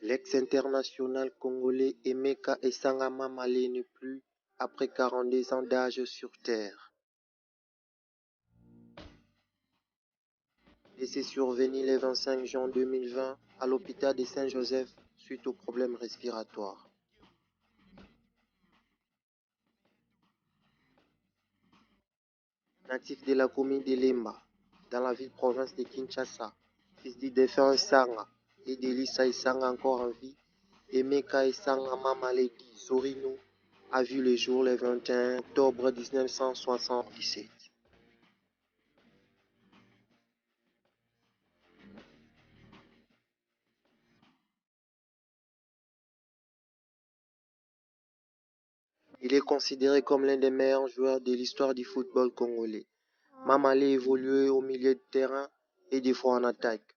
L'ex-international congolais Emeka Esanga Mamale n'est plus après 42 ans d'âge sur terre. Décès survenu le 25 juin 2020 à l'hôpital de Saint-Joseph suite aux problèmes respiratoires. Natif de la commune de Lemba, dans la ville-province de Kinshasa, fils du défunt Esanga et d'Elisa Esanga encore en vie, Emeka Esanga Mamale Zorino a vu le jour le 21 octobre 1977. Il est considéré comme l'un des meilleurs joueurs de l'histoire du football congolais. Mamale évoluait au milieu de terrain et des fois en attaque.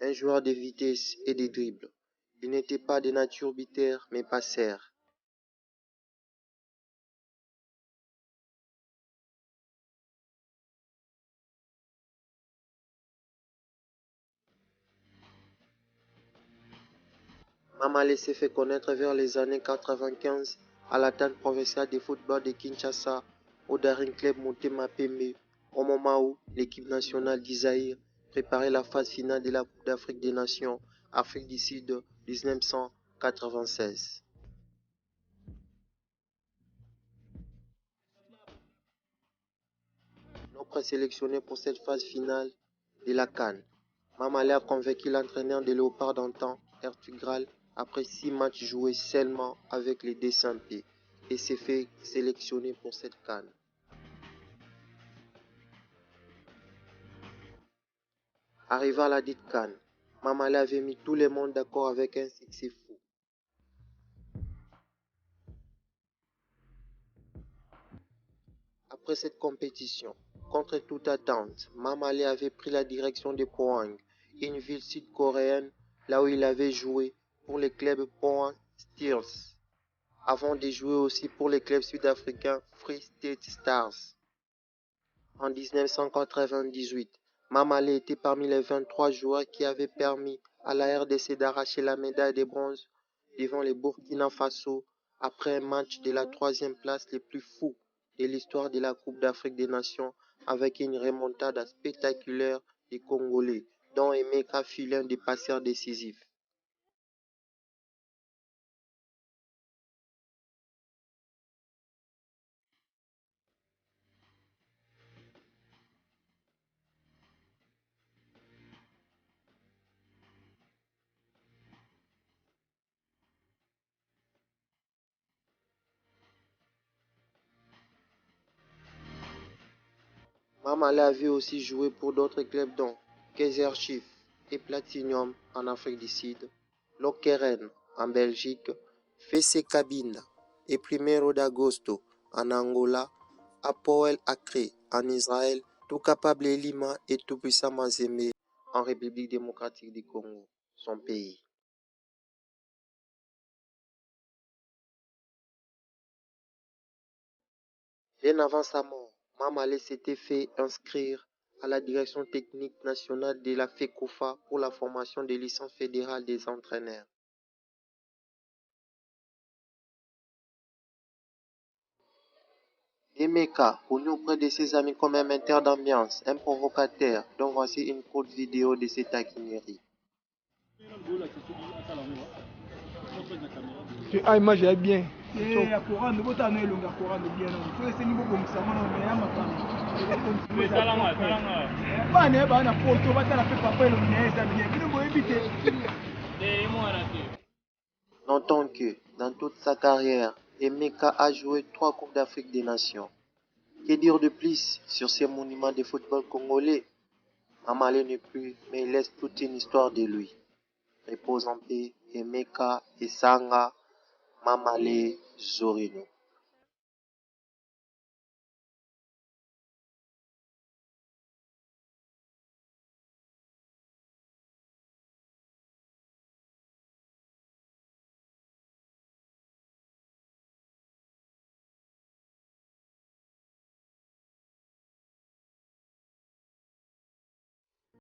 Un joueur de vitesse et de dribble. Il n'était pas de nature bitaire mais passeur. Mamale s'est fait connaître vers les années 95 à la tente provinciale de football de Kinshasa au Daring Club Motema Pembe, au moment où l'équipe nationale d'Isaïr préparait la phase finale de la Coupe d'Afrique des Nations Afrique du Sud 1996. Non présélectionné pour cette phase finale de la CAN, Mamale a convaincu l'entraîneur des Léopards d'antan, Ertugral, après 6 matchs joués seulement avec les D5P et s'est fait sélectionner pour cette CAN. Arrivé à la dite CAN, Mamale avait mis tout le monde d'accord avec un succès fou. Après cette compétition, contre toute attente, Mamale avait pris la direction de Pohang, une ville sud-coréenne, là où il avait joué pour le club Pohang Steelers, avant de jouer aussi pour le club sud-africain Free State Stars. En 1998, Mamale était parmi les 23 joueurs qui avaient permis à la RDC d'arracher la médaille de bronze devant le Burkina Faso après un match de la 3e place le plus fou de l'histoire de la Coupe d'Afrique des Nations avec une remontada spectaculaire des Congolais, dont Emeka fut l'un des passeurs décisifs. Mamale avait aussi joué pour d'autres clubs dont Kaizer Chiefs et Platinum en Afrique du Sud, Lokeren en Belgique, FC Cabinda et Primero d'Agosto en Angola, Apoel Acre en Israël, Tout Capable Lima et Tout Puissant Mazembe en République démocratique du Congo, son pays. Bien avant sa mort, Mamale s'était fait inscrire à la direction technique nationale de la FECOFA pour la formation des licences fédérales des entraîneurs. Emeka, connu auprès de ses amis comme un metteur d'ambiance, un provocateur, dont voici une courte vidéo de ses taquineries. Ah, moi j'ai bien. Notons que, dans toute sa carrière, Emeka a joué 3 Coupes d'Afrique des Nations. Que dire de plus sur ces monuments de football congolais? Mamale n'est plus, mais il laisse toute une histoire de lui. Repose en paix, Emeka Esanga Mamale Zorino.